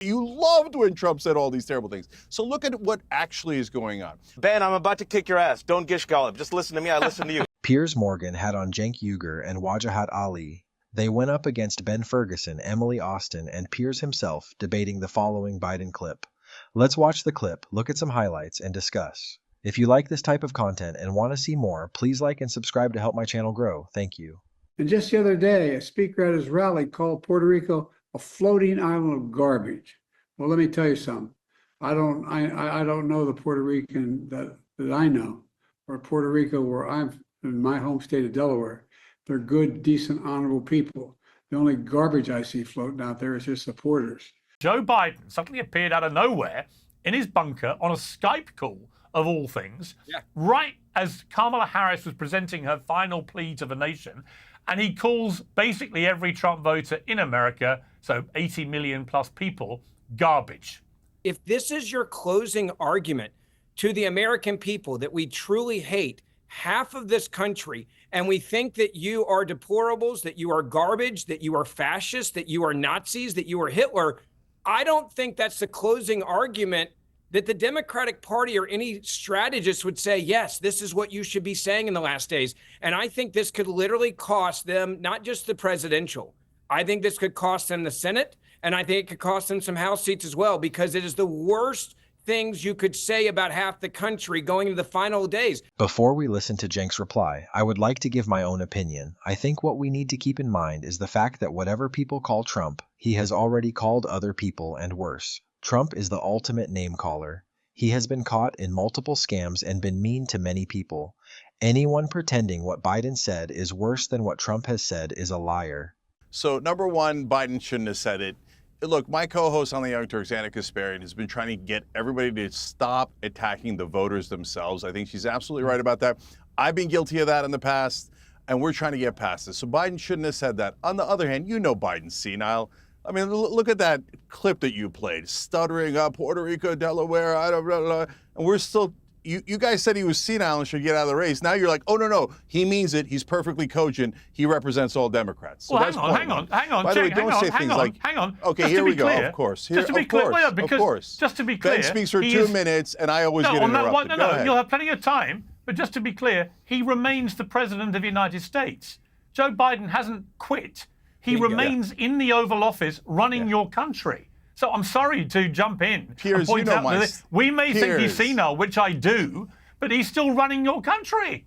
You loved when Trump said all these terrible things. So look at what actually is going on. Ben, I'm about to kick your ass. Don't gish gallop. Just listen to me. I listen to you. Piers Morgan had on Cenk and Wajahat Ali. They went up against Ben Ferguson, Emily Austin, and Piers himself debating the following Biden clip. Let's watch the clip, look at some highlights, and discuss. If you like this type of content and want to see more, please like and subscribe to help my channel grow. Thank you. And just the other day, a speaker at his rally called Puerto Rico a floating island of garbage. Well, let me tell you something. I don't know the Puerto Rican that I know, or Puerto Rico where I'm in my home state of Delaware. They're good, decent, honorable people. The only garbage I see floating out there is his supporters. Joe Biden suddenly appeared out of nowhere in his bunker on a Skype call, of all things, right as Kamala Harris was presenting her final plea to the nation. And he calls basically every Trump voter in America, so 80 million plus people, garbage. If this is your closing argument to the American people that we truly hate half of this country, and we think that you are deplorables, that you are garbage, that you are fascists, that you are Nazis, that you are Hitler, I don't think that's the closing argument that the Democratic Party or any strategist would say, yes, this is what you should be saying in the last days. And I think this could literally cost them not just the presidential. I think this could cost them the Senate, and I think it could cost them some House seats as well, because it is the worst things you could say about half the country going into the final days. Before we listen to Cenk's reply, I would like to give my own opinion. I think what we need to keep in mind is the fact that whatever people call Trump, he has already called other people and worse. Trump is the ultimate name caller. He has been caught in multiple scams and been mean to many people. Anyone pretending what Biden said is worse than what Trump has said is a liar. So number one, Biden shouldn't have said it. Look, my co-host on the Young Turks, Anna Kasparian, has been trying to get everybody to stop attacking the voters themselves. I think she's absolutely right about that. I've been guilty of that in the past, and we're trying to get past this. So Biden shouldn't have said that. On the other hand, you know Biden's senile. I mean, look at that clip that you played, stuttering up Puerto Rico, Delaware, and we're still, you guys said he was senile and should get out of the race. Now you're like, oh, no, he means it. He's perfectly cogent. He represents all Democrats. So well, that's hang on. By the way, don't say things like, okay, here we go, of course. Just to be clear, Ben speaks for 2 minutes, and I always get interrupted. No, you'll have plenty of time. But just to be clear, he remains the president of the United States. Joe Biden hasn't quit. He remains in the Oval Office running your country. So I'm sorry to jump in Piers, and point out that we may think he's Piers. senile, which I do, but he's still running your country.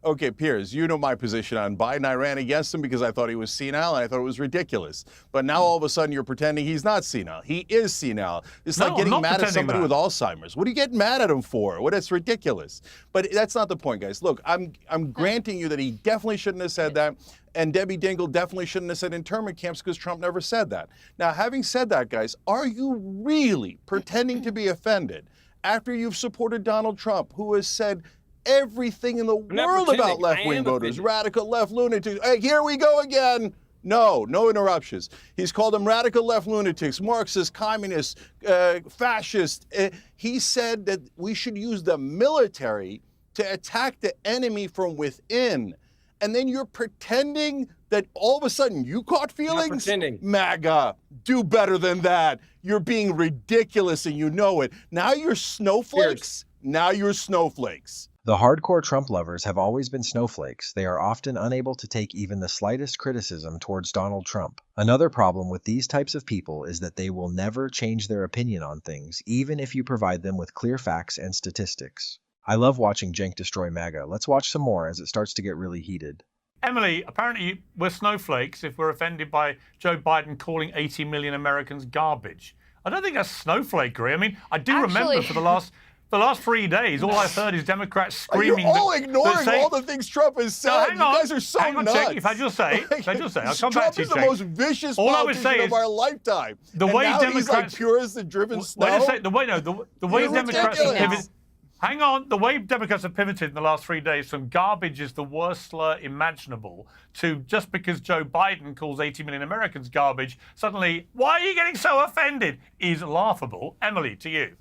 Okay, Piers, you know my position on Biden. I ran against him because I thought he was senile and I thought it was ridiculous. But now all of a sudden you're pretending he's not senile. He is senile. It's like getting mad at somebody with Alzheimer's. What are you getting mad at him for? Well, that's ridiculous. But that's not the point, guys. Look, I'm granting you that he definitely shouldn't have said that. And Debbie Dingell definitely shouldn't have said internment camps because Trump never said that. Now, having said that, guys, are you really pretending to be offended after you've supported Donald Trump, who has said everything in the world about left-wing voters, radical left lunatics? Hey, here we go again. No interruptions. He's called them radical left lunatics, Marxist, communist, fascist. He said that we should use the military to attack the enemy from within. And then you're pretending that all of a sudden you caught feelings? Not pretending. MAGA, do better than that. You're being ridiculous and you know it. Now you're snowflakes. Now you're snowflakes. The hardcore Trump lovers have always been snowflakes. They are often unable to take even the slightest criticism towards Donald Trump. Another problem with these types of people is that they will never change their opinion on things, even if you provide them with clear facts and statistics. I love watching Cenk destroy MAGA. Let's watch some more as it starts to get really heated. Emily, apparently we're snowflakes if we're offended by Joe Biden calling 80 million Americans garbage. I don't think that's snowflakery. I mean, I do remember for the last 3 days, all I've heard is Democrats screaming. You're all ignoring all the things Trump has said. No, hang on. You guys are so nuts. Cenk, if I just say, I'll come back to you, Trump is the most vicious politician of our lifetime. The way Democrats, he's like purist and driven snow. Wait a second. The way Democrats have pivoted. Hang on. The way Democrats have pivoted in the last 3 days from garbage is the worst slur imaginable to just because Joe Biden calls 80 million Americans garbage, suddenly, why are you getting so offended? Is laughable. Emily, to you.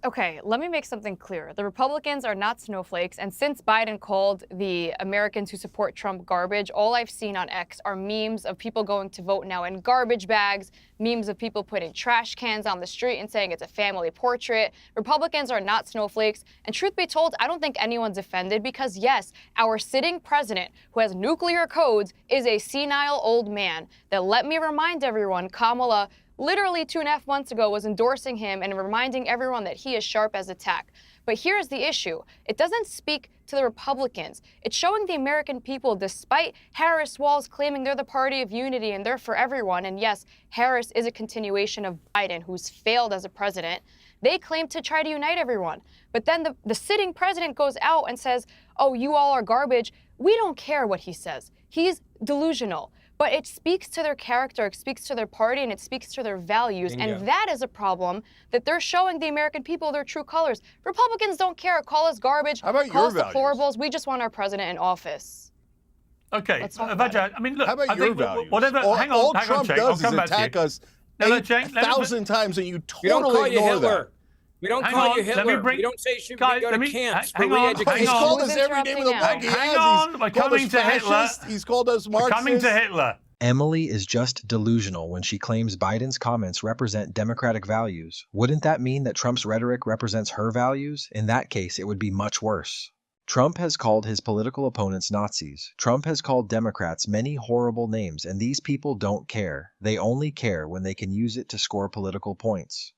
Okay, let me make something clear. The Republicans are not snowflakes, and since Biden called the Americans who support Trump garbage, all I've seen on X are memes of people going to vote now in garbage bags, memes of people putting trash cans on the street and saying it's a family portrait. Republicans are not snowflakes, and truth be told, I don't think anyone's offended because, yes, our sitting president, who has nuclear codes, is a senile old man that, let me remind everyone, Kamala literally 2.5 months ago was endorsing him and reminding everyone that he is sharp as a tack. But here's the issue. It doesn't speak to the Republicans. It's showing the American people, despite Harris Walz claiming they're the party of unity and they're for everyone, and yes, Harris is a continuation of Biden, who's failed as a president, they claim to try to unite everyone. But then the sitting president goes out and says, oh, you all are garbage. We don't care what he says. He's delusional. But it speaks to their character, it speaks to their party, and it speaks to their values. Bingo. And that is a problem that they're showing the American people their true colors. Republicans don't care. Call us garbage. How about call your us values? Deplorables. We just want our president in office. Okay, Vajahat, I mean, look, how about I your think values? whatever. All Cenk, Trump does I'll is come back to attack you. us No, Cenk, 1,000 times, and you We don't totally call you ignore Hitler. that. We don't Hang call on, you let me Hitler. bring- We don't say should Guys, we go let to me- camps hang for on, re-education. He's hang called Who's us every name of the book. interrupting He now? Hang has. on, He's we're called coming us to Hitler. fascist. He's called us Marxists. Coming to Hitler. Emily is just delusional when she claims Biden's comments represent democratic values. Wouldn't that mean that Trump's rhetoric represents her values? In that case, it would be much worse. Trump has called his political opponents Nazis. Trump has called Democrats many horrible names, and these people don't care. They only care when they can use it to score political points.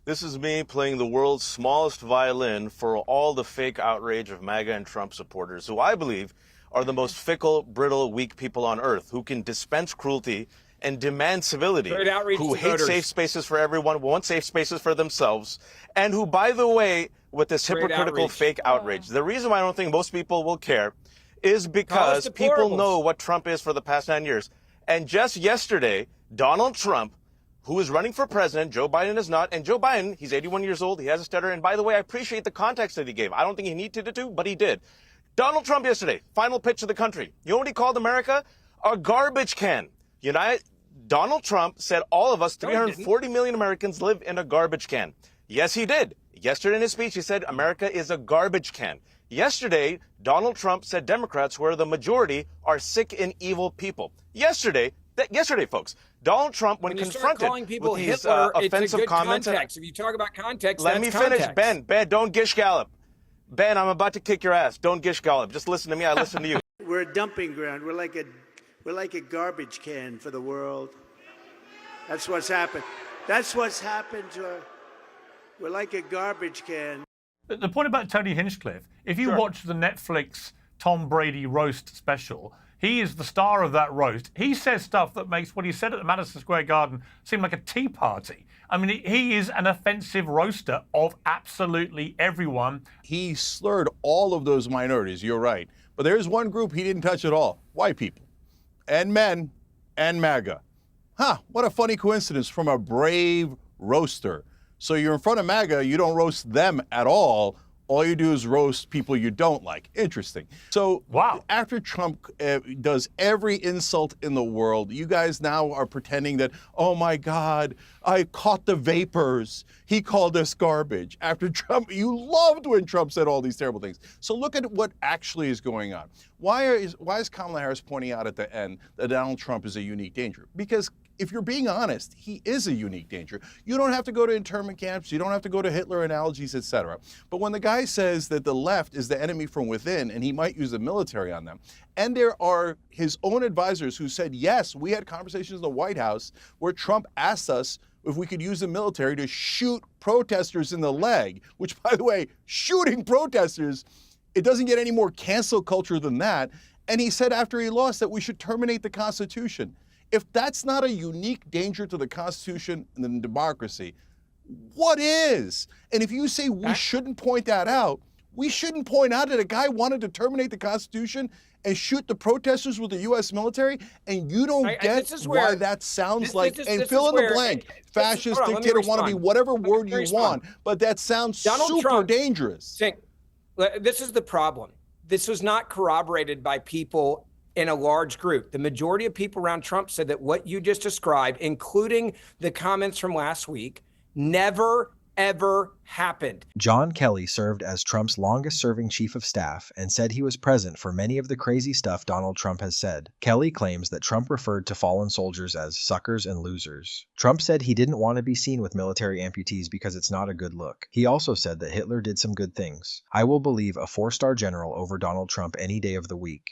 This is me playing the world's smallest violin for all the fake outrage of MAGA and Trump supporters, who I believe are the most fickle, brittle, weak people on earth, who can dispense cruelty and demand civility, Great outreach who to hate voters. safe spaces for everyone, want safe spaces for themselves, and who, by the way, with this Great hypocritical outreach. fake outrage, the reason why I don't think most people will care is because people deplorables. know what Trump is for the past 9 years. And just yesterday, Donald Trump, who is running for president, Joe Biden is not, and Joe Biden, he's 81 years old, he has a stutter, and by the way, I appreciate the context that he gave. I don't think he needed to, but he did. Donald Trump yesterday, final pitch to the country. You know what he called America? A garbage can. Donald Trump said all of us, 340 million Americans, live in a garbage can. Yes, he did. Yesterday in his speech, he said America is a garbage can. Yesterday, Donald Trump said Democrats, who are the majority, are sick and evil people. Yesterday, folks, Donald Trump, when you start confronted calling people with these Hitler, offensive it's a good comments, context. If you talk about context, let that's me finish, context. Ben, don't gish gallop. Ben, I'm about to kick your ass. Don't gish gallop. Just listen to me. I listen to you. We're a dumping ground. We're like a garbage can for the world. That's what's happened. That's what's happened to our. We're like a garbage can. The point about Tony Hinchcliffe, if you watch the Netflix Tom Brady roast special, he is the star of that roast. He says stuff that makes what he said at the Madison Square Garden seem like a tea party. I mean, he is an offensive roaster of absolutely everyone. He slurred all of those minorities, you're right. But there's one group he didn't touch at all. White people. And men. And MAGA. What a funny coincidence from a brave roaster. So you're in front of MAGA, you don't roast them at all. All you do is roast people you don't like. Interesting. So after Trump does every insult in the world, you guys now are pretending that, oh my God, I caught the vapors. He called us garbage. After Trump, you loved when Trump said all these terrible things. So look at what actually is going on. Why is Kamala Harris pointing out at the end that Donald Trump is a unique danger? Because if you're being honest, he is a unique danger. You don't have to go to internment camps. You don't have to go to Hitler analogies, etc. But when the guy says that the left is the enemy from within and he might use the military on them, and there are his own advisors who said, yes, we had conversations in the White House where Trump asked us if we could use the military to shoot protesters in the leg, which, by the way, shooting protesters, it doesn't get any more cancel culture than that. And he said after he lost that we should terminate the Constitution. If that's not a unique danger to the Constitution and the democracy, what is? And if you say we shouldn't point that out, we shouldn't point out that a guy wanted to terminate the Constitution and shoot the protesters with the U.S. military, and you don't get why that sounds like, and fill in the blank, fascist, dictator, wannabe, whatever word you want, but that sounds super dangerous. Cenk, this is the problem. This was not corroborated by people in a large group. The majority of people around Trump said that what you just described, including the comments from last week, never ever happened. John Kelly served as Trump's longest-serving chief of staff and said he was present for many of the crazy stuff Donald Trump has said. Kelly claims that Trump referred to fallen soldiers as suckers and losers. Trump said he didn't want to be seen with military amputees because it's not a good look. He also said that Hitler did some good things. I will believe a 4-star general over Donald Trump any day of the week.